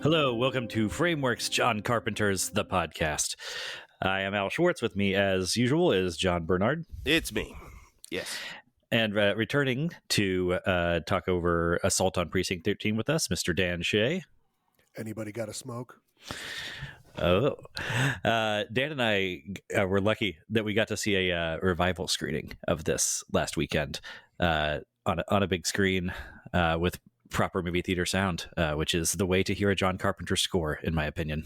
Hello, welcome to Frameworks John Carpenter's The Podcast. I am Al Schwartz. With me, as usual, is John Bernard. It's me. Yes. And returning to talk over Assault on Precinct 13 with us, Mr. Dan Shea. Anybody got a smoke? Oh, Dan and I were lucky that we got to see a revival screening of this last weekend on a big screen with proper movie theater sound, which is the way to hear a John Carpenter score, in my opinion.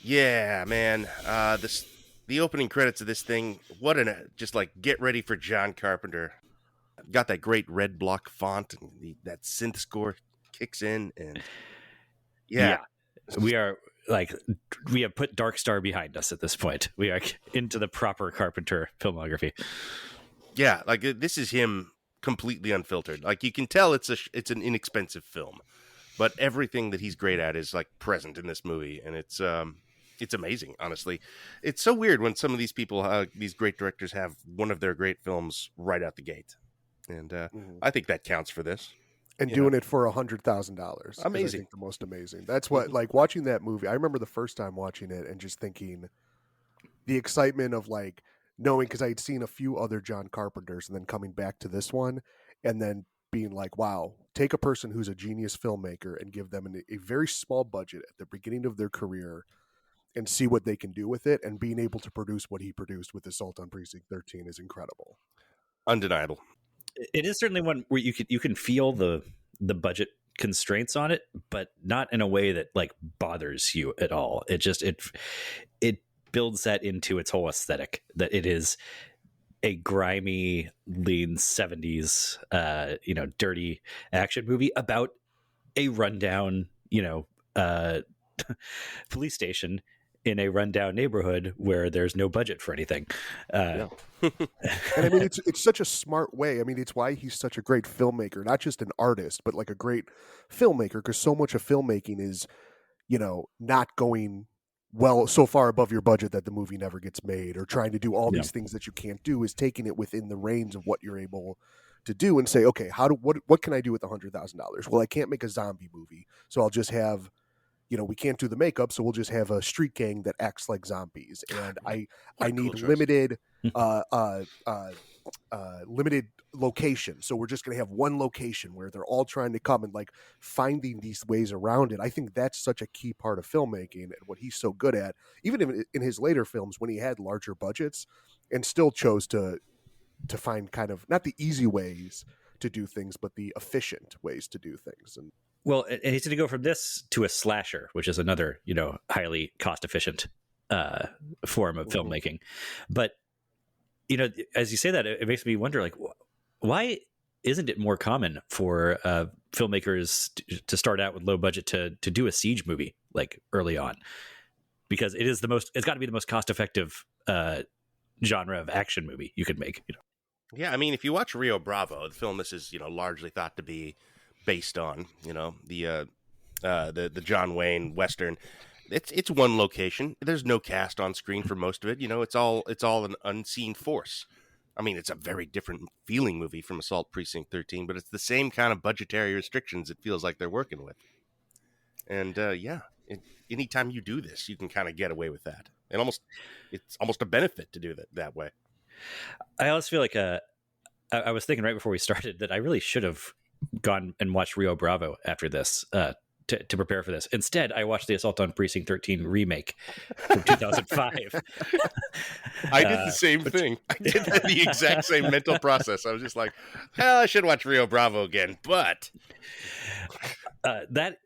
Yeah, man. The opening credits of this thing, just like get ready for John Carpenter. Got that great red block font, and that synth score kicks in, and yeah. We have put Dark Star behind us at this point. We are into the proper Carpenter filmography. Yeah, like this is him completely unfiltered. Like you can tell it's an inexpensive film, but everything that he's great at is like present in this movie, and it's amazing. Honestly, it's so weird when some of these people, these great directors, have one of their great films right out the gate, and I think that counts for this. And doing it for $100,000. Amazing. I think the most amazing. That's what, like, watching that movie, I remember the first time watching it and just thinking the excitement of, like, knowing, because I had seen a few other John Carpenters and then coming back to this one and then being like, wow, take a person who's a genius filmmaker and give them a very small budget at the beginning of their career and see what they can do with it, and being able to produce what he produced with Assault on Precinct 13 is incredible. Undeniable. It is certainly one where you can feel the budget constraints on it, but not in a way that like bothers you at all. It just it builds that into its whole aesthetic, that it is a grimy, lean 70s dirty action movie about a rundown police station in a rundown neighborhood where there's no budget for anything. And I mean, it's such a smart way. I mean, it's why he's such a great filmmaker, not just an artist, but like a great filmmaker, because so much of filmmaking is, not going well so far above your budget that the movie never gets made, or trying to do all these things that you can't do, is taking it within the range of what you're able to do and say, okay, what can I do with $100,000? Well, I can't make a zombie movie, so I'll just have, we can't do the makeup, so we'll just have a street gang that acts like zombies. And I need cool limited limited location. So we're just going to have one location where they're all trying to come, and like finding these ways around it. I think that's such a key part of filmmaking and what he's so good at, even in his later films when he had larger budgets and still chose to find kind of not the easy ways to do things, but the efficient ways to do things. And well, and he's going to go from this to a slasher, which is another, highly cost-efficient form of filmmaking. But, as you say that, it makes me wonder, like, why isn't it more common for filmmakers to start out with low budget to do a siege movie, like, early on? Because it's got to be the most cost-effective genre of action movie you could make. Yeah, I mean, if you watch Rio Bravo, the film this is, largely thought to be based on, the John Wayne Western. It's one location. There's no cast on screen for most of it. It's all an unseen force. I mean, it's a very different feeling movie from Assault Precinct 13, but it's the same kind of budgetary restrictions it feels like they're working with. And anytime you do this, you can kind of get away with that. And it's almost a benefit to do that way. I always feel like I was thinking right before we started that I really should have gone and watched Rio Bravo after this to prepare for this. Instead, I watched the Assault on Precinct 13 remake from 2005. I did the same thing. I did the exact same mental process. I was just like, I should watch Rio Bravo again, but that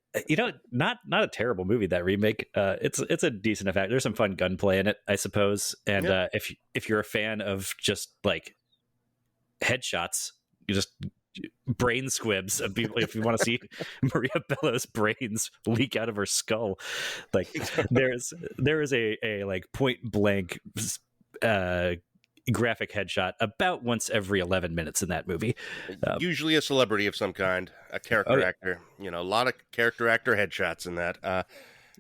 not a terrible movie, that remake. It's a decent effect. There's some fun gunplay in it, I suppose. And if you're a fan of just like headshots, you just brain squibs of people, if you want to see Maria Bello's brains leak out of her skull, like there is a like point blank graphic headshot about once every 11 minutes in that movie. Usually a celebrity of some kind, a character actor, a lot of character actor headshots in that.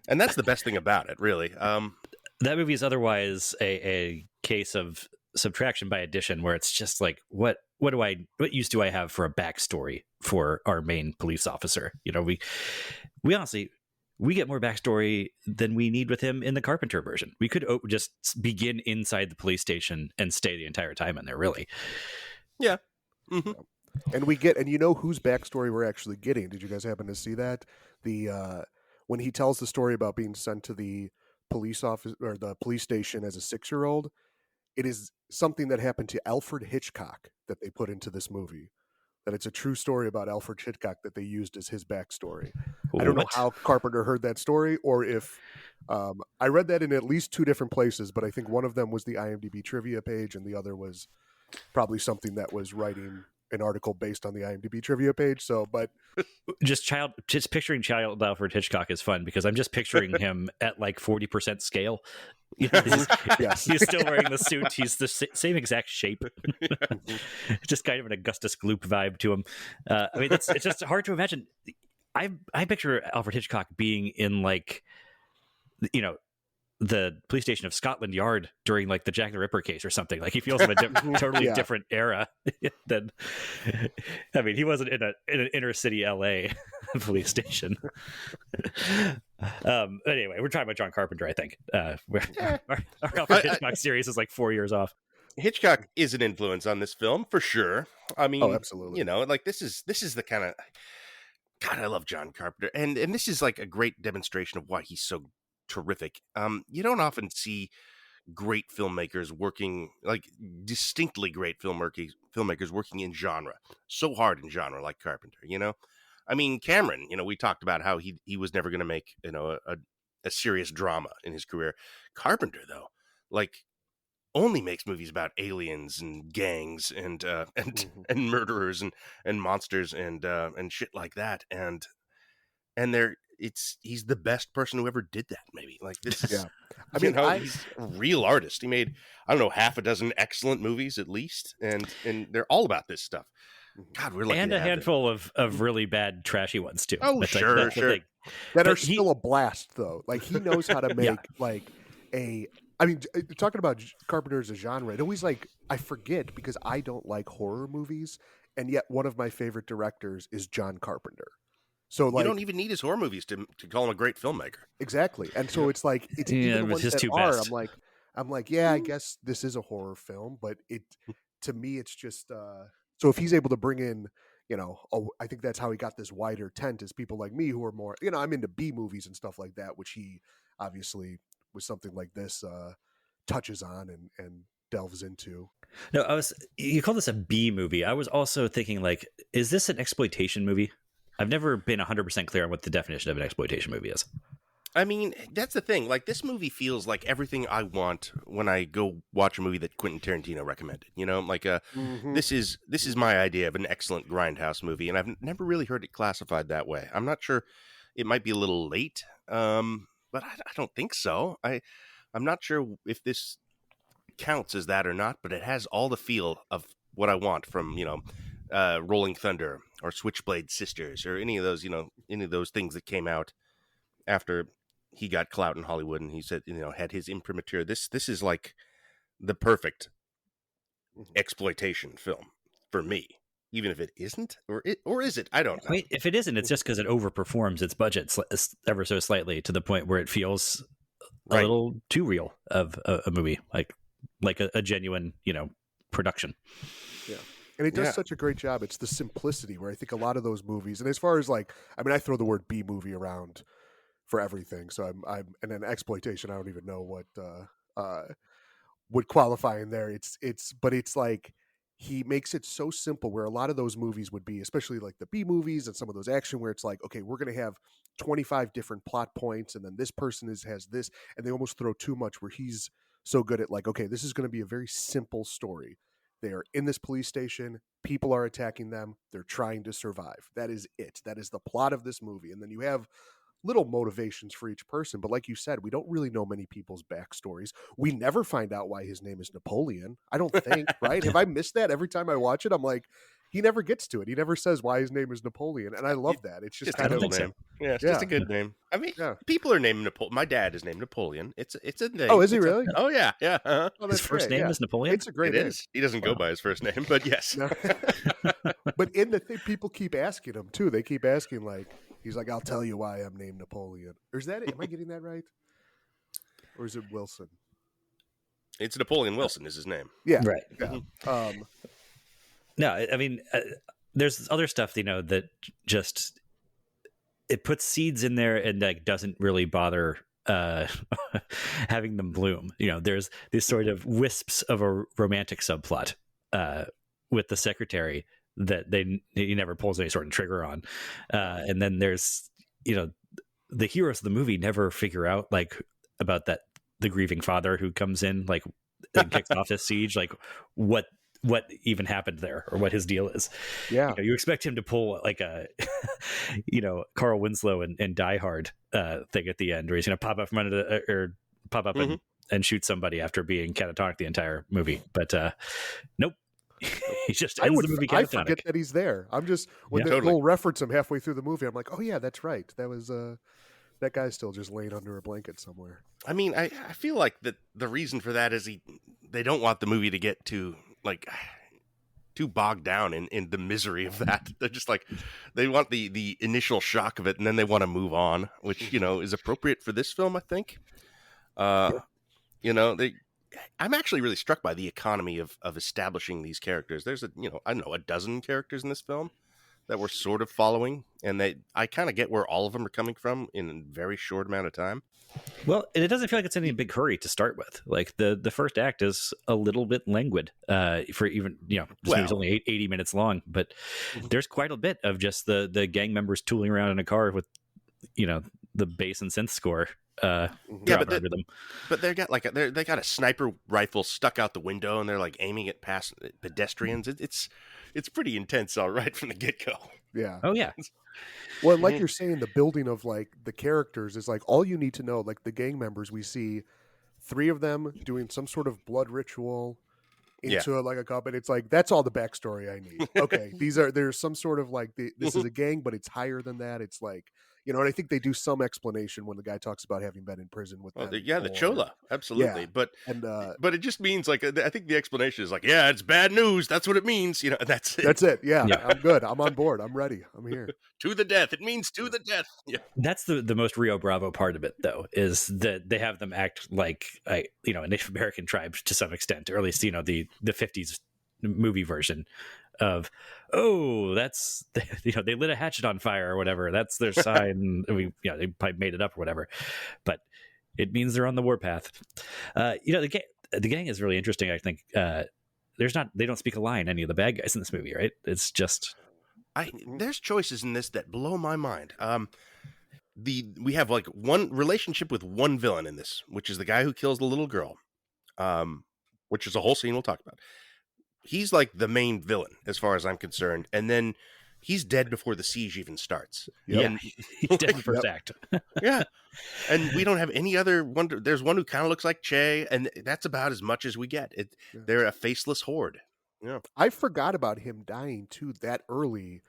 And that's the best thing about it, really. That movie is otherwise a case of subtraction by addition, where it's just like, what use do I have for a backstory for our main police officer? We honestly, we get more backstory than we need with him in the Carpenter version. We could just begin inside the police station and stay the entire time in there, really. Yeah. Mm-hmm. And we get, and you know whose backstory we're actually getting. Did you guys happen to see that? When he tells the story about being sent to the police office or the police station as a 6-year-old, it is something that happened to Alfred Hitchcock that they put into this movie. That it's a true story about Alfred Hitchcock that they used as his backstory. I don't know how Carpenter heard that story, or if I read that in at least 2 different places, but I think one of them was the IMDb trivia page, and the other was probably something that was writing an article based on the IMDb trivia page. So, but just picturing child Alfred Hitchcock is fun because I'm just picturing him at like 40% scale. You know, he's still wearing the suit. He's the same exact shape. Just kind of an Augustus Gloop vibe to him. I mean, it's just hard to imagine. I picture Alfred Hitchcock being in like, you know, the police station of Scotland Yard during like the Jack the Ripper case or something. Like he feels of a totally different era than. I mean, he wasn't in an inner city LA police station. Anyway, we're talking about John Carpenter. I think our Alfred Hitchcock series is like 4 years off. Hitchcock is an influence on this film for sure. I mean, absolutely. You know, like this is the kind of God. I love John Carpenter, and this is like a great demonstration of why he's so terrific. You don't often see great filmmakers working, like distinctly great filmmakers working in genre so hard in genre like Carpenter. You know, I mean Cameron. You know, we talked about how he was never going to make a serious drama in his career. Carpenter though, like only makes movies about aliens and gangs and murderers and monsters and shit like that, and he's the best person who ever did that. Maybe like this. Is, I mean, he's a real artist. He made, I don't know, 6 excellent movies at least, and they're all about this stuff. God, we're lucky and to a handful of really bad, trashy ones too. Oh, sure. That are still a blast, though. Like he knows how to make like a. I mean, talking about Carpenter as a genre, it always like I forget because I don't like horror movies, and yet one of my favorite directors is John Carpenter. So like, you don't even need his horror movies to call him a great filmmaker. Exactly, and so it's like it's even the ones that are. Best. I'm like, yeah, I guess this is a horror film, but to me, it's just. So if he's able to bring in, you know, I think that's how he got this wider tent is people like me who are more, you know, I'm into B movies and stuff like that, which he obviously with something like this touches on and delves into. No, you call this a B movie. I was also thinking like, is this an exploitation movie? I've never been 100% clear on what the definition of an exploitation movie is. I mean, that's the thing. Like, this movie feels like everything I want when I go watch a movie that Quentin Tarantino recommended. You know, like this is my idea of an excellent grindhouse movie, and I've never really heard it classified that way. I'm not sure. It might be a little late, but I don't think so. I'm not sure if this counts as that or not, but it has all the feel of what I want from, you know, Rolling Thunder or Switchblade Sisters or any of those things that came out after he got clout in Hollywood and he said, you know, had his imprimatur. This is like the perfect exploitation film for me, even if it isn't, or is it? I don't know. Wait, if it isn't, it's just because it overperforms its budget ever so slightly to the point where it feels a little too real of a movie, like a genuine, you know, production. Yeah. And it does such a great job. It's the simplicity where I think a lot of those movies, and as far as like, I mean, I throw the word B movie around for everything. So I'm and then exploitation, I don't even know what would qualify in there. But it's like he makes it so simple where a lot of those movies would be, especially like the B movies and some of those action where it's like, okay, we're going to have 25 different plot points and then this person has this, and they almost throw too much where he's so good at like, okay, this is going to be a very simple story. They are in this police station. People are attacking them. They're trying to survive. That is it. That is the plot of this movie. And then you have little motivations for each person. But like you said, we don't really know many people's backstories. We never find out why his name is Napoleon. I don't think, right? Have I missed that every time I watch it? I'm like, he never gets to it. He never says why his name is Napoleon. And I love that. It's just kind of, Yeah, it's just Yeah. a good name. I mean, Yeah. people are named Napoleon. My dad is named Napoleon. It's a name. Oh, is he It's really? oh yeah, yeah. Uh-huh. Oh, His that's first great. name Yeah. is Napoleon. It's a great It name. is. He doesn't go by his first name, but yes. No. But in the thing, people keep asking him too. They keep asking, like, he's like, "I'll tell you why I'm named Napoleon." Or is that it? Am I getting that right? Or is it Wilson? It's Napoleon Wilson is his name. Yeah. Right. Yeah. No, I mean, there's other stuff, that just it puts seeds in there and like doesn't really bother having them bloom. There's these sort of wisps of a romantic subplot with the secretary that he never pulls any sort of trigger on, and then there's the heroes of the movie never figure out like about the grieving father who comes in like and kicks off this siege, like what even happened there or what his deal is. Yeah. You expect him to pull like a Carl Winslow and Die Hard thing at the end where he's gonna pop up from under or pop up and shoot somebody after being catatonic the entire movie, but nope. He just ends the movie catatonic. I forget that he's there. I'm just when they'll reference him halfway through the movie, I'm like, oh yeah, that's right. That was that guy's still just laying under a blanket somewhere. I mean, I feel like the reason for that is they don't want the movie to get too bogged down in the misery of that. They're just like, they want the initial shock of it, and then they want to move on, which is appropriate for this film, I think. I'm actually really struck by the economy of establishing these characters. There's I don't know, a dozen characters in this film that we're sort of following, and I kind of get where all of them are coming from in a very short amount of time. Well, and it doesn't feel like it's in any big hurry to start with. Like the first act is a little bit languid for even, this movie's only 80 minutes long, but there's quite a bit of just the gang members tooling around in a car with, the bass and synth score. But they got they got a sniper rifle stuck out the window, and they're like aiming it past pedestrians. It's pretty intense, all right, from the get go. Yeah. Oh yeah. Well, and like you're saying, the building of like the characters is like all you need to know. Like the gang members, we see 3 of them doing some sort of blood ritual into like a cup, and it's like that's all the backstory I need. Okay, there's some sort of like this is a gang, but it's higher than that. It's like. And I think they do some explanation when the guy talks about having been in prison with them. The Chola, absolutely. Yeah. But it just means like I think the explanation is like, yeah, it's bad news. That's what it means. That's it. That's it. Yeah, I'm good. I'm on board. I'm ready. I'm here. To the death. It means to the death. Yeah. That's the most Rio Bravo part of it, though, is that they have them act like a Native American tribe to some extent, or at least the 50s movie version of that's they lit a hatchet on fire or whatever, that's their sign. They probably made it up or whatever, but it means they're on the warpath. The gang is really interesting. I think they don't speak a line, any of the bad guys in this movie, right? It's just there's choices in this that blow my mind. We have like one relationship with one villain in this, which is the guy who kills the little girl, which is a whole scene we'll talk about. He's like the main villain as far as I'm concerned. And then he's dead before the siege even starts. Yeah. And he's dead in the first act. Yeah. And we don't have any other one. There's one who kind of looks like Shea, and that's about as much as we get. They're a faceless horde. Yeah. I forgot about him dying too that early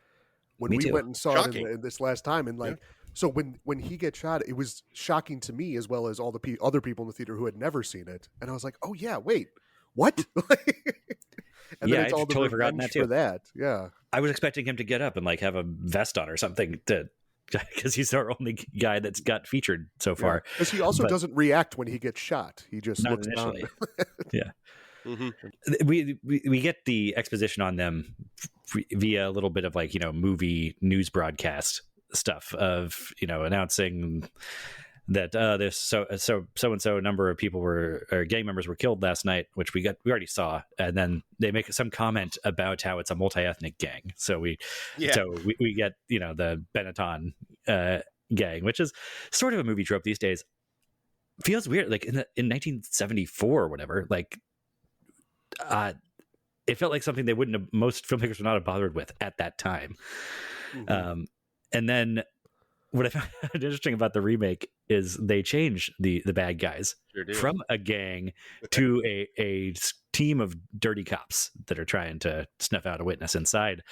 when we went and saw it in this last time. And so when he gets shot, it was shocking to me as well as all the other people in the theater who had never seen it. And I was like, oh yeah, wait, what? And then it's all totally forgotten that too. For that. Yeah. I was expecting him to get up and like have a vest on or something because he's our only guy that's got featured so far. Because he also doesn't react when he gets shot. He just looks down. Yeah. Mm-hmm. We get the exposition on them via a little bit of like, movie news broadcast stuff of, announcing that there's so and so number of people gang members were killed last night, which we already saw, and then they make some comment about how it's a multi-ethnic gang. So we get the Benetton gang, which is sort of a movie trope these days. Feels weird, like in 1974 or whatever. Like, it felt like something most filmmakers would not have bothered with at that time. Mm-hmm. And then what I found interesting about the remake is they changed the bad guys from a gang to a team of dirty cops that are trying to snuff out a witness inside.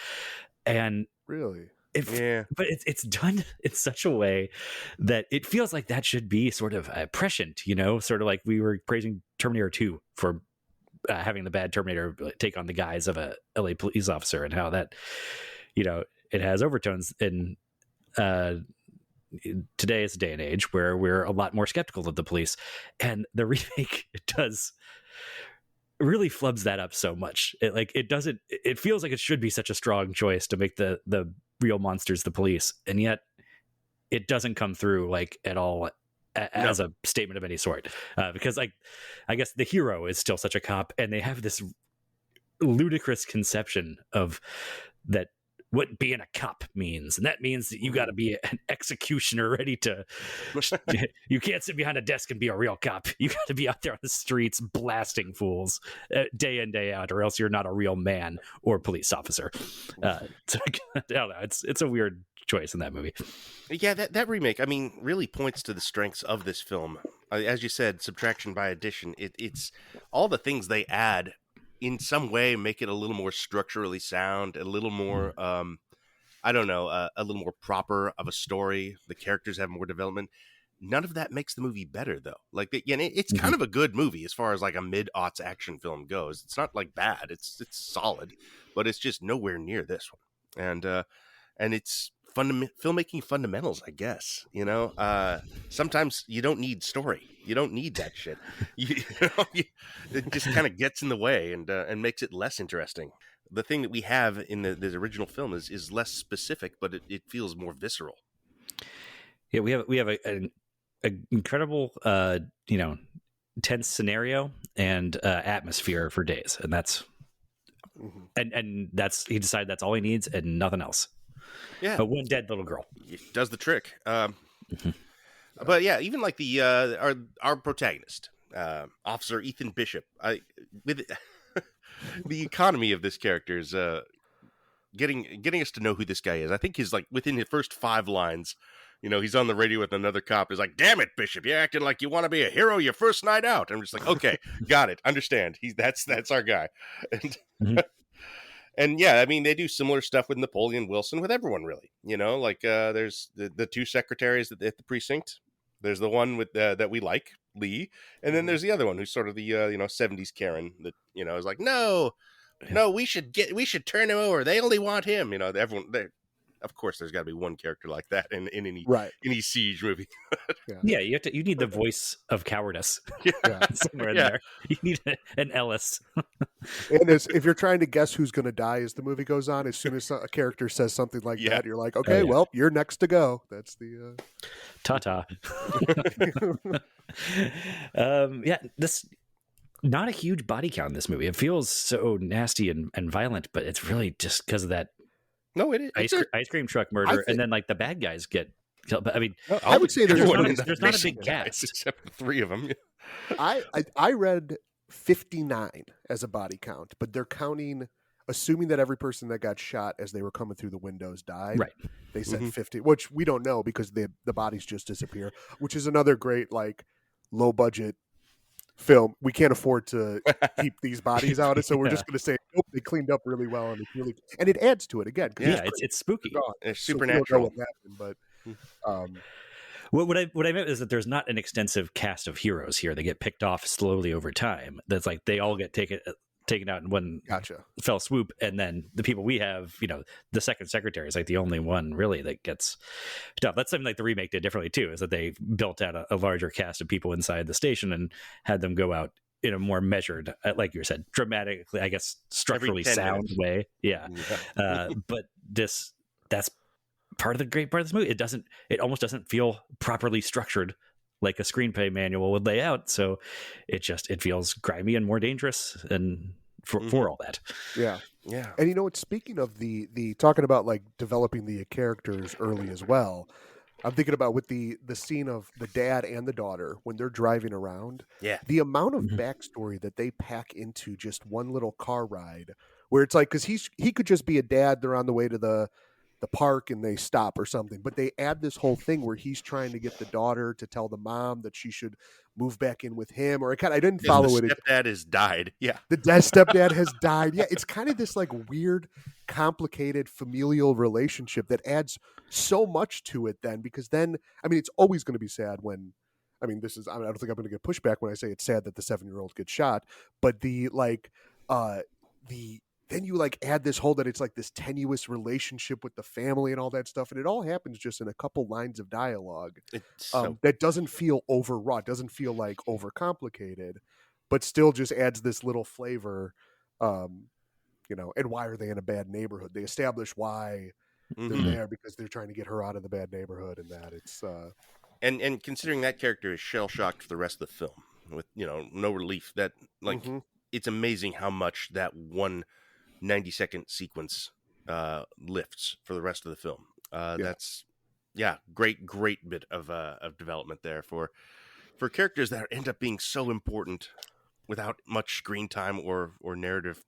And really, But it's done in such a way that it feels like that should be sort of prescient, sort of like we were praising Terminator 2 for having the bad Terminator take on the guise of a LA police officer, and how that, it has overtones in today's day and age where we're a lot more skeptical of the police. And the remake does really flubs that up so much. It feels like it should be such a strong choice to make the real monsters the police, and yet it doesn't come through like at all as a statement of any sort, because like I guess the hero is still such a cop, and they have this ludicrous conception of that what being a cop means, and that means that you got to be an executioner ready to you can't sit behind a desk and be a real cop. You got to be out there on the streets blasting fools day in day out, or else you're not a real man or police officer. So I don't know, it's a weird choice in that movie. Yeah, that remake, I mean, really points to the strengths of this film. As you said, subtraction by addition. It's all the things they add in some way make it a little more structurally sound, a little more, a little more proper of a story. The characters have more development. None of that makes the movie better, though. Like, it's kind of a good movie as far as like a mid-aughts action film goes. It's not like bad. It's solid, but it's just nowhere near this one. And it's filmmaking fundamentals, I guess. Sometimes you don't need story. You don't need that shit. It just kind of gets in the way and makes it less interesting. The thing that we have in the original film is less specific, but it feels more visceral. Yeah, we have an incredible tense scenario and atmosphere for days, and that's and that's he decided that's all he needs and nothing else. Yeah, but one dead little girl it does the trick. But yeah, even like the our protagonist, Officer Ethan Bishop, with the economy of this character is getting us to know who this guy is. I think he's like within his first 5 lines, he's on the radio with another cop. He's like, "Damn it, Bishop, you're acting like you want to be a hero your first night out." I'm just like, okay, got it, understand. That's our guy. And yeah, I mean, they do similar stuff with Napoleon Wilson, with everyone really. There's the 2 secretaries at the precinct. There's the one with that we like, Lee, and then there's the other one who's sort of the 70s Karen that is like, no, we should turn him over. They only want him. Everyone. Of course, there's got to be one character like that in any siege movie. Yeah, you need the voice of cowardice somewhere in there. You need an Ellis. And if you're trying to guess who's going to die as the movie goes on, as soon as a character says something like that, you're like, okay, well, you're next to go. That's the ta-ta. This not a huge body count in this movie. It feels so nasty and violent, but it's really just because of that. No, it is ice cream truck murder, and then like the bad guys get killed. But I mean, I would say there's not a big cast except the 3 of them. I read 59 as a body count, but they're counting, assuming that every person that got shot as they were coming through the windows died. Right. They said 50, which we don't know because the bodies just disappear. Which is another great like low budget film. We can't afford to keep these bodies out, so we're just going to say, nope, they cleaned up really well, and it adds to it again. Yeah, it's spooky. It's supernatural. What I meant is that there's not an extensive cast of heroes here. They get picked off slowly over time. That's like they all get taken out in one fell swoop, and then the people we have, the second secretary is like the only one really that gets tough. That's something like the remake did differently too, is that they built out a larger cast of people inside the station and had them go out in a more measured, like you said, dramatically, I guess, structurally sound way. Yeah. But that's part of the great part of this movie. It almost doesn't feel properly structured like a screenplay manual would lay out. So it feels grimy and more dangerous and for all that. Yeah. Yeah. And speaking of the talking about like developing the characters early as well, I'm thinking about with the scene of the dad and the daughter when they're driving around. Yeah. The amount of backstory that they pack into just one little car ride, where it's like, because he could just be a dad. They're on the way to the the park and they stop or something. But they add this whole thing where he's trying to get the daughter to tell the mom that she should move back in with him, or I didn't follow the it. Stepdad has died. Yeah. The stepdad has died. Yeah, it's kind of this like weird, complicated familial relationship that adds so much to it then, because then, I mean, it's always going to be sad when, I don't think I'm going to get pushback when I say it's sad that the 7-year-old gets shot, but then you like add this whole that it's like this tenuous relationship with the family and all that stuff. And it all happens just in a couple lines of dialogue that doesn't feel overwrought, doesn't feel like overcomplicated, but still just adds this little flavor. And why are they in a bad neighborhood? They establish why they're there because they're trying to get her out of the bad neighborhood, and that it's and considering that character is shell shocked for the rest of the film with no relief, that like it's amazing how much that one 90-second sequence lifts for the rest of the film. That's great bit of development there for characters that end up being so important without much screen time or narrative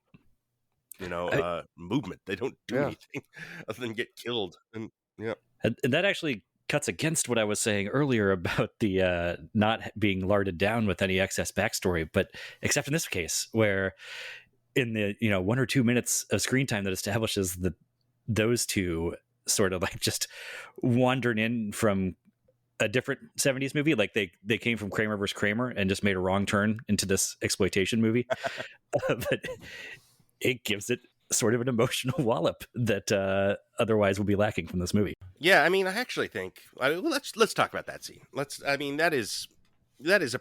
movement. They don't do anything other than get killed. And that actually cuts against what I was saying earlier about the not being larded down with any excess backstory, but except in this case where in the 1 or 2 minutes of screen time that establishes that those two sort of like just wandering in from a different 70s movie, like they came from Kramer versus Kramer and just made a wrong turn into this exploitation movie. But it gives it sort of an emotional wallop that otherwise will be lacking from this movie. Yeah, I mean, I actually think let's talk about that scene. That is a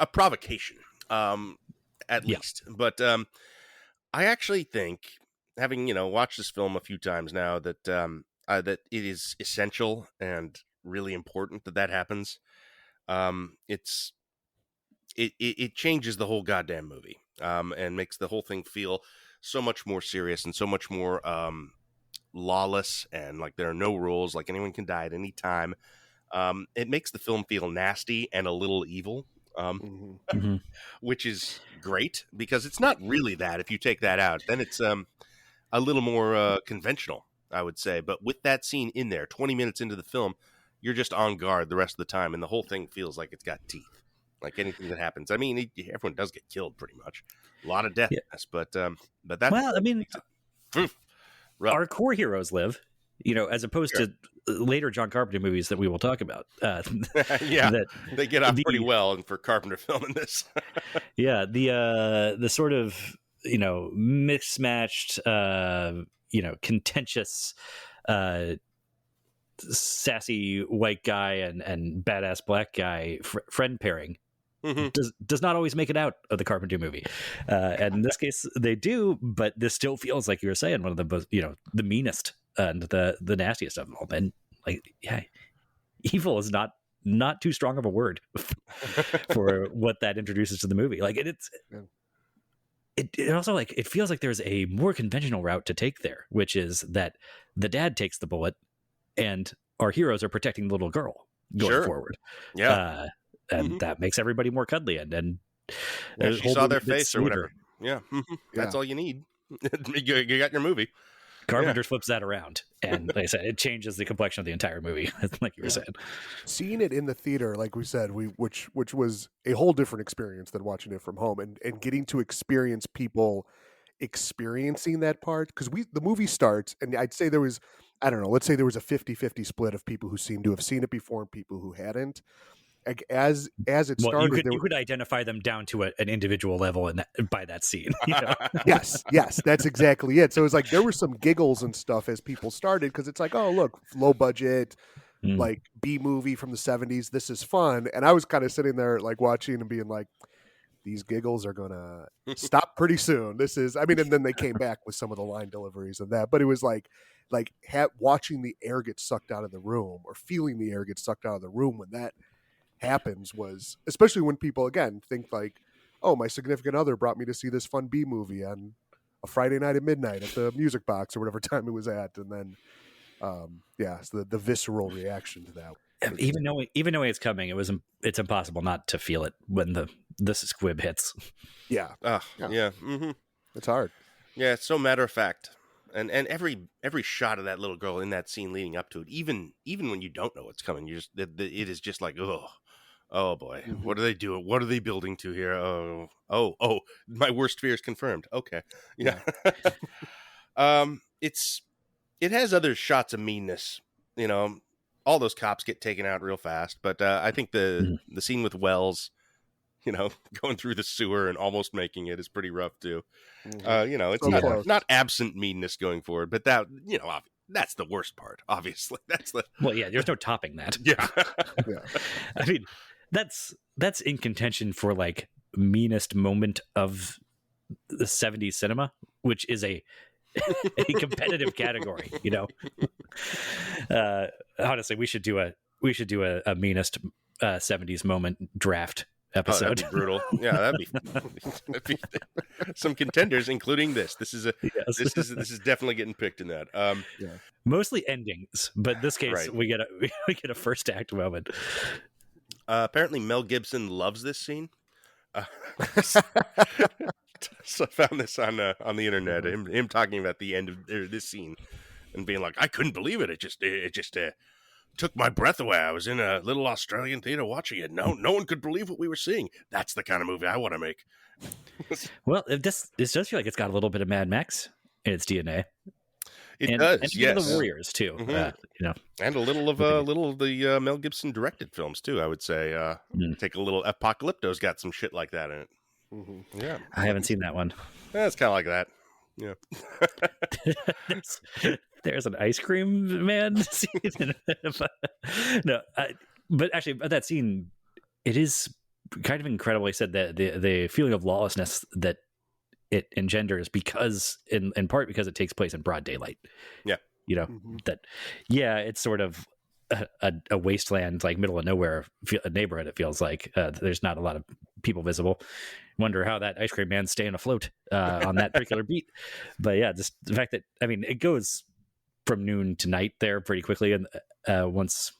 provocation, at least. But I actually think, having watched this film a few times now, that that it is essential and really important that happens. It changes the whole goddamn movie, and makes the whole thing feel so much more serious and so much more lawless, and like there are no rules, like anyone can die at any time. It makes the film feel nasty and a little evil, which is great, because it's not really that. If you take that out, then it's a little more conventional, I would say. But with that scene in there, 20 minutes into the film, you're just on guard the rest of the time, and the whole thing feels like it's got teeth. Like anything that happens, I mean, everyone does get killed pretty much. A lot of death, but that. Well, I mean, our core heroes live, as opposed to later John Carpenter movies that we will talk about. They get off pretty well, and for Carpenter film in this. The sort of mismatched, contentious, sassy white guy and badass black guy friend pairing does not always make it out of the Carpenter movie, and in this case they do. But this still feels, like you were saying, one of the most, the meanest and the nastiest of them all. And evil is not too strong of a word for what that introduces to the movie. Like it also, like, it feels like there's a more conventional route to take there, which is that the dad takes the bullet and our heroes are protecting the little girl going forward. And that makes everybody more cuddly, and she saw their face or whatever. That's all you need. You got your movie. Carpenter flips that around, and like I said, it changes the complexion of the entire movie, like you were saying. Seeing it in the theater, like we said, which was a whole different experience than watching it from home, and getting to experience people experiencing that part, because the movie starts, and I'd say there was, I don't know, let's say there was a 50-50 split of people who seemed to have seen it before and people who hadn't. Like as it started, you could identify them down to an individual level, and by that scene. Yes, that's exactly it. So it was like there were some giggles and stuff as people started, because it's like, oh look, low budget, like B movie from the 70s. This is fun, and I was kind of sitting there like watching and being like, these giggles are gonna stop pretty soon. This is, I mean, and then they came back with some of the line deliveries and that, but it was like watching the air get sucked out of the room, or feeling the air get sucked out of the room when that happens, was, especially when people again think like, oh, my significant other brought me to see this fun B movie on a Friday night at midnight at the Music Box or whatever time it was at, and then so the visceral reaction to that. Even knowing it's coming, it's impossible not to feel it when the squib hits. It's hard. Yeah, it's so matter of fact. And every shot of that little girl in that scene leading up to it, even when you don't know what's coming, it is just like, oh boy, what are they doing? What are they building to here? Oh, my worst fear is confirmed. Okay, yeah. It has other shots of meanness. All those cops get taken out real fast, but I think the scene with Wells, going through the sewer and almost making it is pretty rough too. It's not absent meanness going forward, but that, that's the worst part. Obviously, there's no topping that. Yeah. I mean, that's in contention for like meanest moment of the 70s cinema, which is a competitive category. Honestly, we should do a meanest 70s moment draft episode. That'd be brutal. Yeah, that'd be some contenders, including this. This is definitely getting picked in that. Mostly endings, but this case Right. we get a first act moment. Apparently, Mel Gibson loves this scene. So I found this on the internet. Him talking about the end of this scene and being like, I couldn't believe it. It just took my breath away. I was in a little Australian theater watching it. No one could believe what we were seeing. That's the kind of movie I want to make. Well, this does feel like it's got a little bit of Mad Max in its DNA. It does, and yes. The Warriors too. And a little of the Mel Gibson directed films too. I would say. Take a little. Apocalypto's got some shit like that in it. Mm-hmm. Yeah, I haven't seen that one. It's kind of like that. Yeah. There's an ice cream man scene. But actually, that scene, it is kind of incredible. He said that the feeling of lawlessness that it engenders because, in part, because it takes place in broad daylight. Yeah. It's sort of a wasteland, like middle of nowhere neighborhood. It feels like there's not a lot of people visible. Wonder how that ice cream man's staying afloat on that particular beat. But yeah, just the fact that, I mean, it goes from noon to night there pretty quickly, and once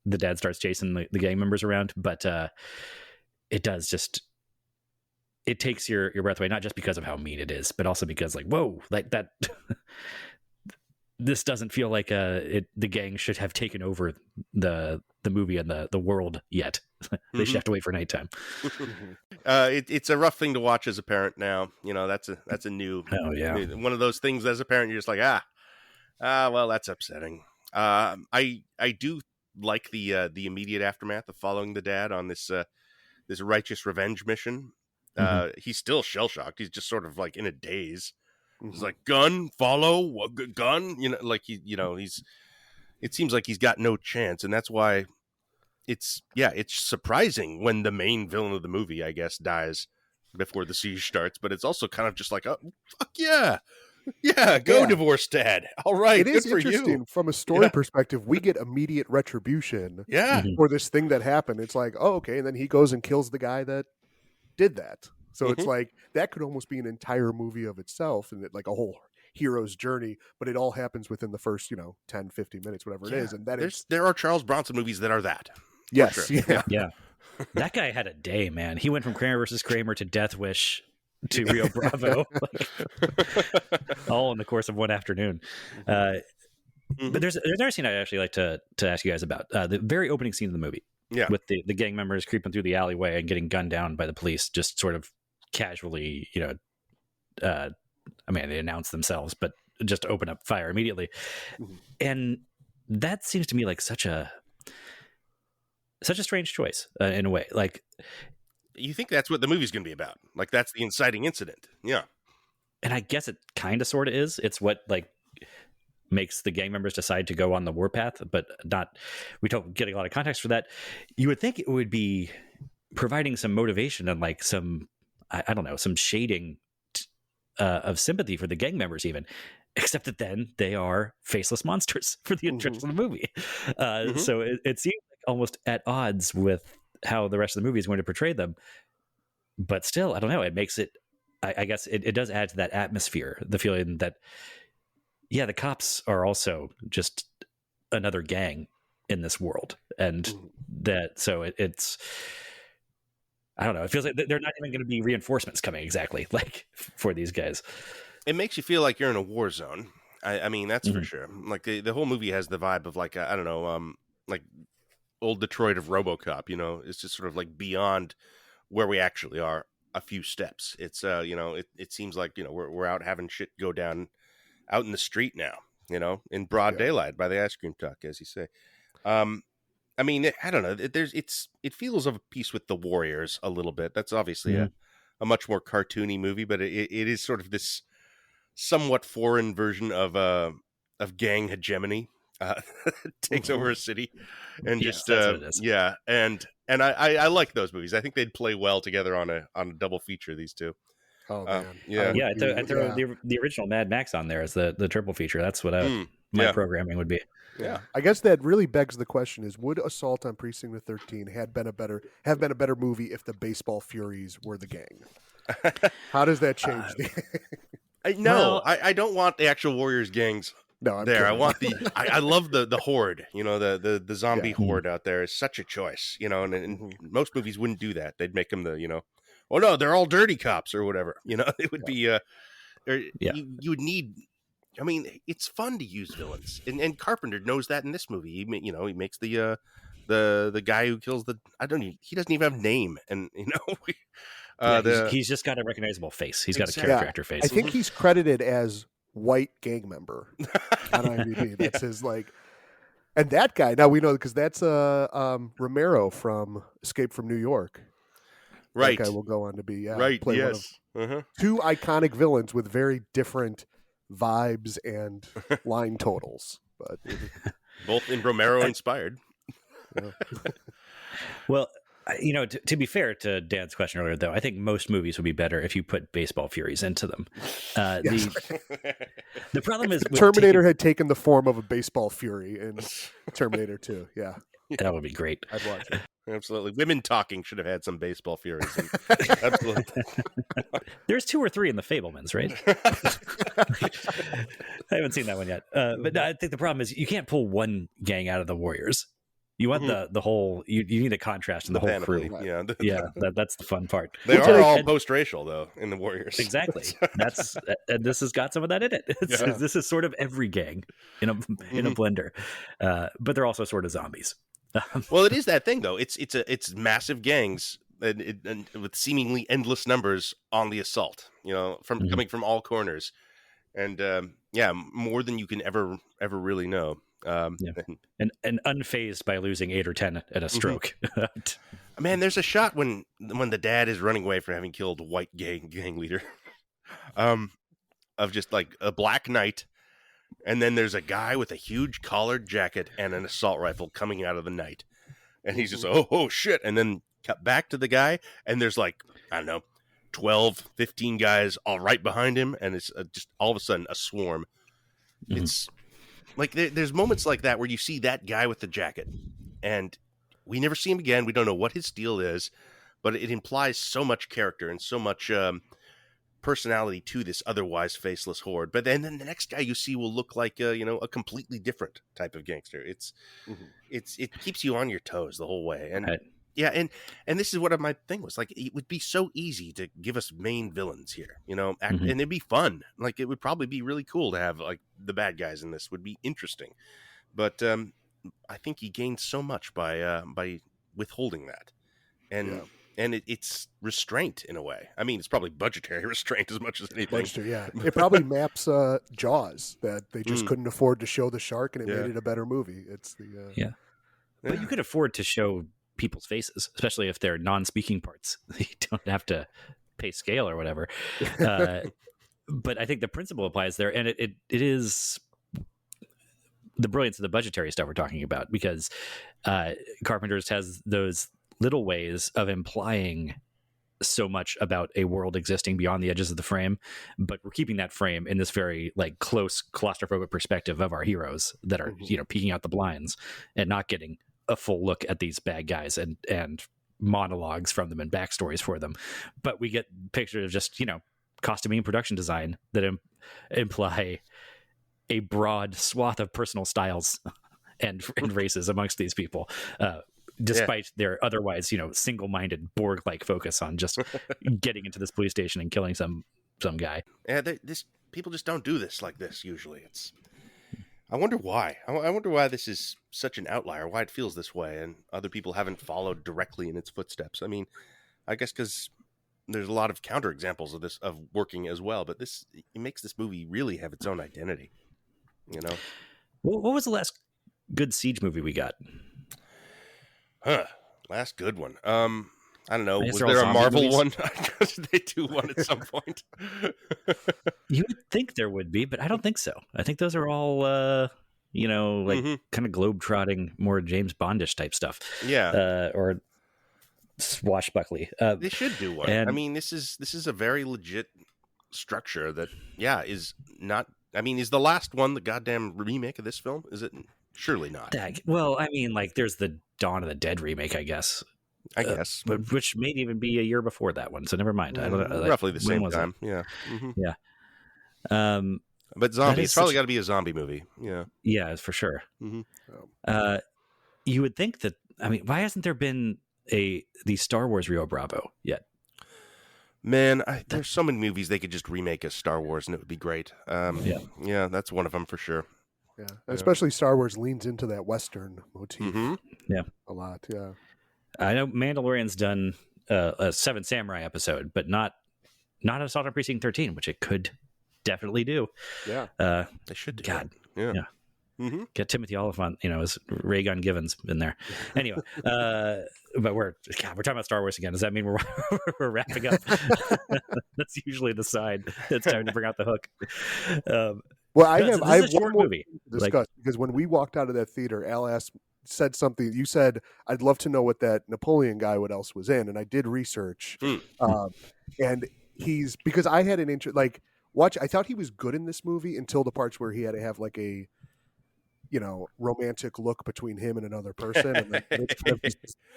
the dad starts chasing the gang members around. But it does just, it takes your breath away, not just because of how mean it is, but also because, like, whoa, like that. This doesn't feel like the gang should have taken over the movie and the world yet. They should have to wait for nighttime. It's a rough thing to watch as a parent now. That's a new one of those things as a parent. You're just like, well, that's upsetting. I do like the immediate aftermath of following the dad on this righteous revenge mission. He's still shell shocked. He's just sort of like in a daze. He's like, gun, follow, gun. He's. It seems like he's got no chance, and that's why it's surprising when the main villain of the movie, I guess, dies before the siege starts. But it's also kind of just like, oh, fuck yeah, go divorce dad. All right, it is good for interesting you. From a story perspective. We get immediate retribution, for this thing that happened. It's like, oh, okay, and then he goes and kills the guy that did that. So it's like that could almost be an entire movie of itself, and like a whole hero's journey, but it all happens within the first 10, 15 minutes, whatever it is. And there are Charles Bronson movies that are that. Yes. Sure. Yeah. That guy had a day, man. He went from Kramer versus Kramer to Death Wish to Rio Bravo, all in the course of one afternoon. But there's another scene I'd actually like to ask you guys about. The very opening scene of the movie. Yeah. With the gang members creeping through the alleyway and getting gunned down by the police, just sort of casually, they announce themselves, but just open up fire immediately. And that seems to me like such a strange choice in a way. Like, you think that's what the movie's going to be about? Like, that's the inciting incident. Yeah. And I guess it kind of sort of is. It's what like makes the gang members decide to go on the warpath, but we don't get a lot of context for that. You would think it would be providing some motivation and like some, I don't know, some shading of sympathy for the gang members even, except that then they are faceless monsters for the interest of the movie. So it seems like almost at odds with how the rest of the movie is going to portray them. But still, I don't know. It makes it, I guess it does add to that atmosphere, the feeling that, the cops are also just another gang in this world. And it's, I don't know. It feels like they're not even going to be reinforcements coming exactly like for these guys. It makes you feel like you're in a war zone. I mean, that's for sure. Like the whole movie has the vibe of like I don't know, like old Detroit of RoboCop. You know, it's just sort of like beyond where we actually are a few steps. It's you know, it seems like, you know, we're out having shit go down out in the street now. You know, in broad daylight by the ice cream truck, as you say. I mean, I don't know. It feels of a piece with the Warriors a little bit. That's obviously a much more cartoony movie, but it is sort of this somewhat foreign version of gang hegemony takes over a city, and just that's what it is. yeah, and I like those movies. I think they'd play well together on a double feature. These two. Oh man, I throw the original Mad Max on there as the triple feature. That's what my programming would be. Yeah, I guess that really begs the question: is would Assault on Precinct 13 have been a better movie if the Baseball Furies were the gang? How does that change? I don't want the actual Warriors gangs. No, I'm there. kidding. I want I love the horde. You know, the zombie horde out there is such a choice. You know, and most movies wouldn't do that. They'd make them the, you know, oh no, they're all dirty cops or whatever. You know, it would be you would need. I mean, it's fun to use villains, and Carpenter knows that in this movie. He makes the guy who kills he doesn't even have a name, and you know, he's just got a recognizable face. He's got a character actor face. I think he's credited as white gang member on IMDb. That's his and that guy. Now we know because that's Romero from Escape from New York. Right, that guy will go on to be right. Play yes, one of two iconic villains with very different vibes and line totals, but both in Romero inspired. Well, you know, to be fair to Dan's question earlier, though, I think most movies would be better if you put Baseball Furies into them. The problem is Terminator had taken the form of a baseball fury in Terminator 2. Yeah, that would be great. I'd watch it. Absolutely. Women talking should have had some Baseball Furies. Absolutely. There's 2 or 3 in the Fablemans, right? I haven't seen that one yet. But I think the problem is you can't pull one gang out of the Warriors. You want the whole. You need a contrast in the whole crew. Right. Yeah, that's the fun part. They are all post-racial though in the Warriors. Exactly. And this has got some of that in it. This is sort of every gang in a blender, but they're also sort of zombies. Well, it is that thing though. It's massive gangs and with seemingly endless numbers on the assault. You know, from coming from all corners, and more than you can ever really know. And unfazed by losing 8 or 10 at a stroke. Man, there's a shot when the dad is running away from having killed a white gang leader, of just like a black knight, and then there's a guy with a huge collared jacket and an assault rifle coming out of the night, and he's just oh shit, and then cut back to the guy, and there's like, I don't know, 12, 15 guys all right behind him, and it's just all of a sudden a swarm. It's like there's moments like that where you see that guy with the jacket, and we never see him again. We don't know what his deal is, but it implies so much character and so much personality to this otherwise faceless horde. But then the next guy you see will look like a completely different type of gangster. It keeps you on your toes the whole way, and and this is what my thing was like. It would be so easy to give us main villains here, and it'd be fun. Like it would probably be really cool to have like the bad guys in this would be interesting, but I think he gained so much by withholding that, and it's restraint in a way. I mean, it's probably budgetary restraint as much as anything. It probably maps Jaws, that they just couldn't afford to show the shark, and it made it a better movie. It's the but you could afford to show people's faces, especially if they're non-speaking parts. You don't have to pay scale or whatever. But I think the principle applies there, and it is the brilliance of the budgetary stuff we're talking about, because Carpenter's has those little ways of implying so much about a world existing beyond the edges of the frame, but we're keeping that frame in this very like close claustrophobic perspective of our heroes that are peeking out the blinds and not getting a full look at these bad guys and monologues from them and backstories for them. But we get pictures of just costuming and production design that imply a broad swath of personal styles and races amongst these people, despite their otherwise, single-minded Borg-like focus on just getting into this police station and killing some guy. Yeah, this people just don't do this like this usually. I wonder why. I wonder why this is such an outlier, why it feels this way, and other people haven't followed directly in its footsteps. I mean, I guess because there's a lot of counterexamples of this, of working as well, but it makes this movie really have its own identity, you know? What was the last good Siege movie we got? Last good one. I don't know. I guess Was they're all there a zombie Marvel movies. one? I guess they do one at some point. You would think there would be, but I don't think so. I think those are all, like kind of globe-trotting, more James Bondish type stuff. Yeah. Or swashbuckly. They should do one. and- I mean, this is a very legit structure that, is not. I mean, is the last one the goddamn remake of this film? Is it? Surely not. Well, I mean, like, there's the Dawn of the Dead remake, I guess. I guess, but which may even be a year before that one, so never mind. I don't know, roughly the when same was it? time. Yeah. Yeah. But zombie. is It's probably such- got to be a zombie movie. Yeah. Yeah, for sure. Mm-hmm. You would think that. I mean, why hasn't there been the Star Wars Rio Bravo yet? Man, there's so many movies they could just remake as Star Wars, and it would be great. Yeah, that's one of them for sure. Yeah, especially Star Wars leans into that Western motif Yeah, a lot. Yeah, I know Mandalorian's done a Seven Samurai episode, but not Assault on Precinct 13, which it could definitely do. yeah. They should do God, that. yeah. Mm-hmm. Get Timothy Oliphant, as Ray Gun Givens in there. Anyway, but we're talking about Star Wars again. Does that mean we're wrapping up? That's usually the sign. It's time to bring out the hook. Well, I No, have this I is have a one short more movie. thing to discuss because when we walked out of that theater, Al said something. You said, "I'd love to know what that Napoleon guy, what else was in," and I did research, and he's because I had an interest. Like, I thought he was good in this movie until the parts where he had to have like a romantic look between him and another person, and then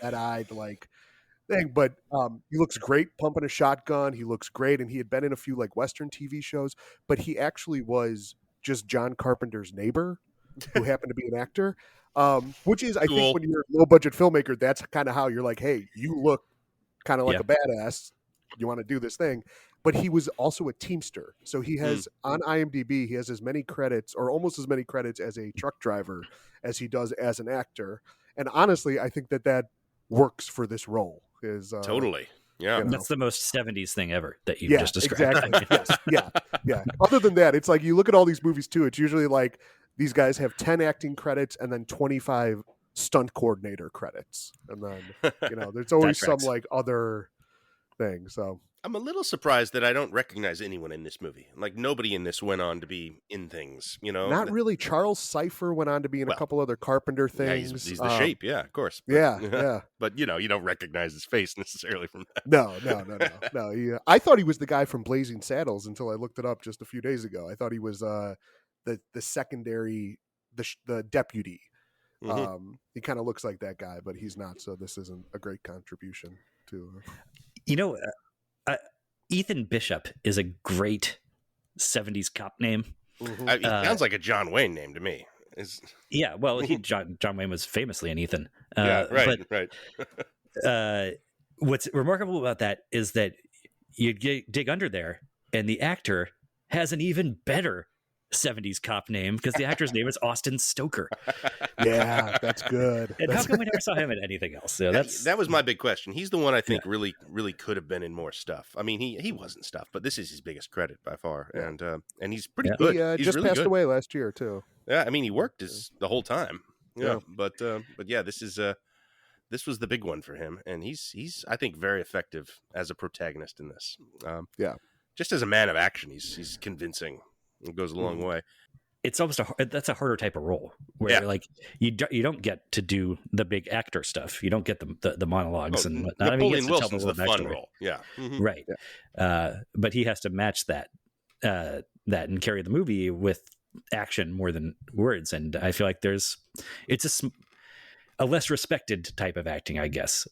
that-eyed like thing. But he looks great pumping a shotgun. He looks great, and he had been in a few like Western TV shows. But he actually was just John Carpenter's neighbor, who happened to be an actor. Which is, I think, when you're a low budget filmmaker, that's kind of how you're like, hey, you look kind of like a badass. You want to do this thing. But he was also a Teamster. So he has on IMDb, he has as many credits or almost as many credits as a truck driver as he does as an actor. And honestly, I think that works for this role. Totally. Yeah. That's the most 70s thing ever that you just described. Exactly. Yes. Yeah. Other than that, it's like you look at all these movies too. It's usually like these guys have 10 acting credits and then 25 stunt coordinator credits. And then, there's always some like other thing. So I'm a little surprised that I don't recognize anyone in this movie. Like, nobody in this went on to be in things, Not really. Charles Cypher went on to be in a couple other Carpenter things. Yeah, he's the Shape, yeah, of course. But, yeah. But, you don't recognize his face necessarily from that. No. I thought he was the guy from Blazing Saddles until I looked it up just a few days ago. I thought he was the secondary, the deputy. Mm-hmm. He kind of looks like that guy, but he's not. So this isn't a great contribution to... Ethan Bishop is a great 70s cop name. Mm-hmm. It sounds like a John Wayne name to me. Yeah, well, John Wayne was famously an Ethan. Right. What's remarkable about that is that you dig under there, and the actor has an even better 70s cop name because the actor's name is Austin Stoker. Yeah, that's good. And how come we never saw him in anything else? So that was my big question. He's the one I think really, really could have been in more stuff. I mean, he wasn't stuff, but this is his biggest credit by far, and he's pretty good. He he's just really passed good. away last year too. Yeah, I mean, he worked the whole time. Yeah. But yeah, this was the big one for him, and he's I think very effective as a protagonist in this. Just as a man of action, he's convincing. It goes a long way. It's almost that's a harder type of role where like you don't get to do the big actor stuff. You don't get the monologues and whatnot. Napoleon I mean, Wilson's the fun backstory. role. Yeah. Mm-hmm. Right. Yeah. But he has to match that and carry the movie with action more than words. And I feel like it's a less respected type of acting, I guess,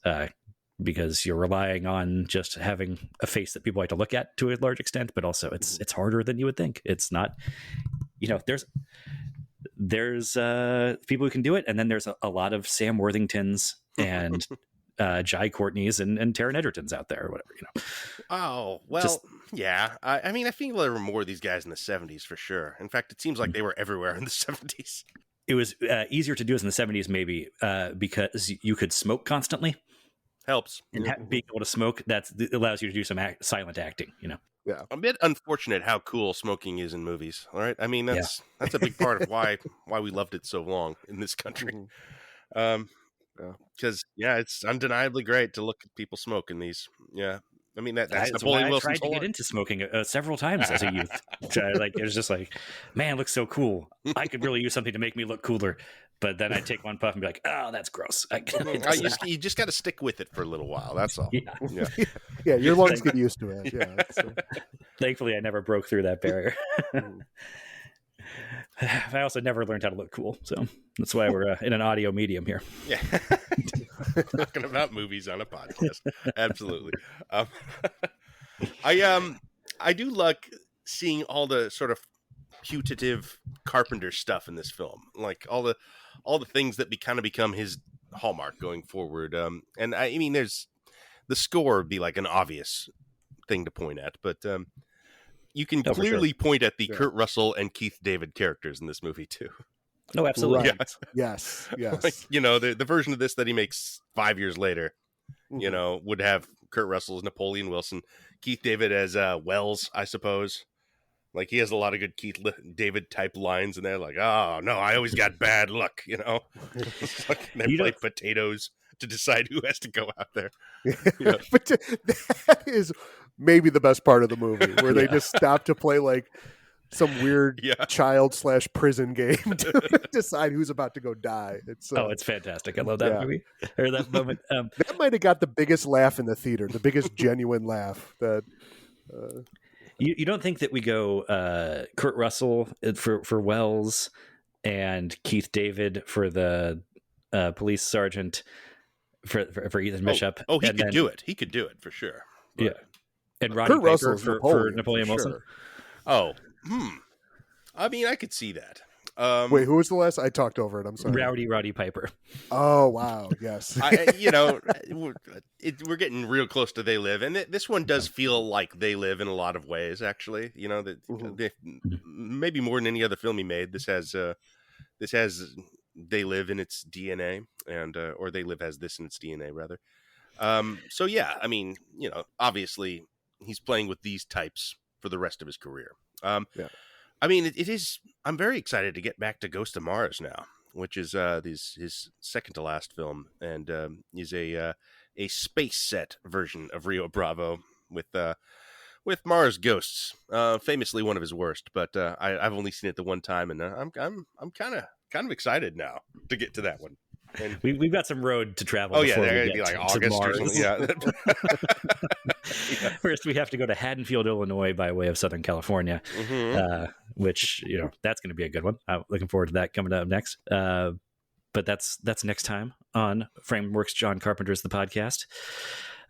because you're relying on just having a face that people like to look at to a large extent, but also it's harder than you would think. It's not, there's people who can do it. And then there's a lot of Sam Worthingtons and Jai Courtney's and Taron Egerton's out there or whatever, Oh, well, yeah. I mean, I feel there were more of these guys in the 70s for sure. In fact, it seems like they were everywhere in the 70s. It was easier to do as in the 70s, maybe, because you could smoke constantly. Helps. And being able to smoke, that allows you to do some silent acting, Yeah. A bit unfortunate how cool smoking is in movies. All right. I mean, that's a big part of why we loved it so long in this country. Because it's undeniably great to look at people smoke in these. Yeah. I mean, that's Napoleon Wilson's I tried to get into smoking several times as a youth. It was just like, man, it looks so cool. I could really use something to make me look cooler. But then I'd take one puff and be like, oh, that's gross. You just got to stick with it for a little while. That's all. Yeah, your lungs get used to it. Yeah. Thankfully, I never broke through that barrier. I also never learned how to look cool. So that's why we're in an audio medium here. Yeah. Talking about movies on a podcast. Absolutely. I do like seeing all the sort of putative Carpenter stuff in this film, like all the things that kind of become his hallmark going forward. And I mean, there's the score would be like an obvious thing to point at, but you can clearly point at the Kurt Russell and Keith David characters in this movie too. No, absolutely. Right. Yes. Like, the version of this that he makes 5 years later, would have Kurt Russell as Napoleon Wilson, Keith David as Wells, I suppose. Like, he has a lot of good Keith David type lines in there, like, oh no, I always got bad luck, They play potatoes to decide who has to go out there. But that is maybe the best part of the movie, where they just stop to play like some weird child/prison game to decide who's about to go die. It's fantastic. I love that movie, or that moment. That might have got the biggest laugh in the theater, the biggest genuine laugh. That you don't think that we go Kurt Russell for Wells and Keith David for the police sergeant for Ethan Bishop? Oh, he could do it. He could do it for sure. But... Yeah, and Roddy Kurt Piper for Napoleon Wilson. Sure. Oh, I mean, I could see that. Wait, who was the last? I talked over it. I'm sorry. Roddy Piper. Oh, wow. Yes. We're getting real close to They Live, and this one does feel like They Live in a lot of ways. Actually, maybe more than any other film he made. This has They Live in its DNA, and or They Live has this in its DNA rather. So yeah, I mean, obviously he's playing with these types for the rest of his career. I mean, it is. I'm very excited to get back to Ghost of Mars now, which is his second to last film, and is a space set version of Rio Bravo with Mars ghosts. Famously one of his worst, but I've only seen it the one time, and I'm kind of excited now to get to that one. And we've got some road to travel. Oh yeah, they're going to be like August or something. Yeah. First, we have to go to Haddonfield, Illinois, by way of Southern California, which that's going to be a good one. I'm looking forward to that coming up next. But that's next time on Frameworks John Carpenter's The Podcast.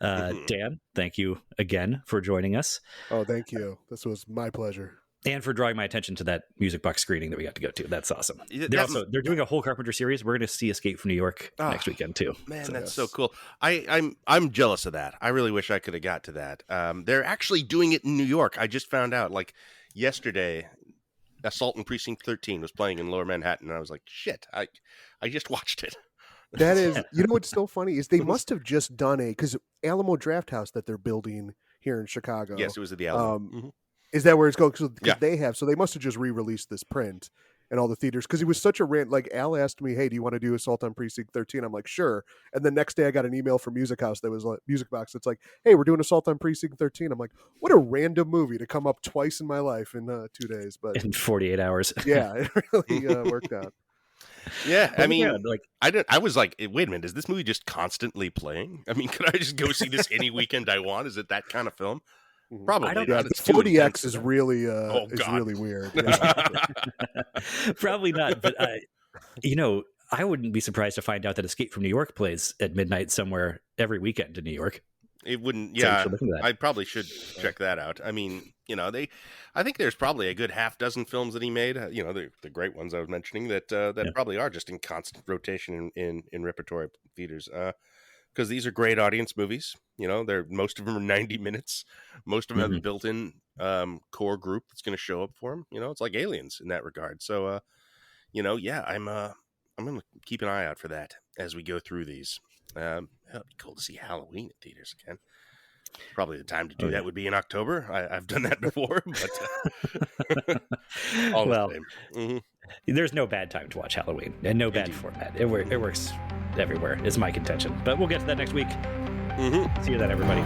Dan, thank you again for joining us. Oh, thank you. This was my pleasure. And for drawing my attention to that music box screening that we got to go to. That's awesome. They're doing a whole Carpenter series. We're going to see Escape from New York next weekend too. Man, that's so cool. I'm jealous of that. I really wish I could have got to that. They're actually doing it in New York. I just found out like yesterday. Assault on Precinct 13 was playing in Lower Manhattan, and I was like, shit, I just watched it. That is, what's so funny is they must have just done because Alamo Drafthouse that they're building here in Chicago. Yes, it was at the Alamo. Is that where it's going? Because they have, so they must have just re-released this print in all the theaters. Because it was such a rant. Like Al asked me, "Hey, do you want to do Assault on Precinct 13?" I'm like, "Sure." And the next day, I got an email from Music House that was like Music Box. That's like, "Hey, we're doing Assault on Precinct 13." I'm like, "What a random movie to come up twice in my life in 2 days." But in 48 hours, yeah, it really worked out. Yeah, I mean, I was like, wait a minute, is this movie just constantly playing? I mean, could I just go see this any weekend I want? Is it that kind of film? Probably. Yeah, the 40X is really really weird. Yeah. Probably not, but I wouldn't be surprised to find out that Escape from New York plays at midnight somewhere every weekend in New York. It wouldn't. Yeah, I probably should check that out. I mean, I think there's probably a good half dozen films that he made. The great ones I was mentioning that probably are just in constant rotation in repertory theaters. because these are great audience movies. You know, most of them are 90 minutes. Most of them have a built-in core group that's going to show up for them. You know, it's like Aliens in that regard. So, you know, yeah, I'm going to keep an eye out for that as we go through these. It'd be cool to see Halloween in theaters again. Probably the time to do that would be in October. I've done that before, but all the same. Mm-hmm. There's no bad time to watch Halloween, and no bad format. It works everywhere, is my contention. But we'll get to that next week. See you then, everybody.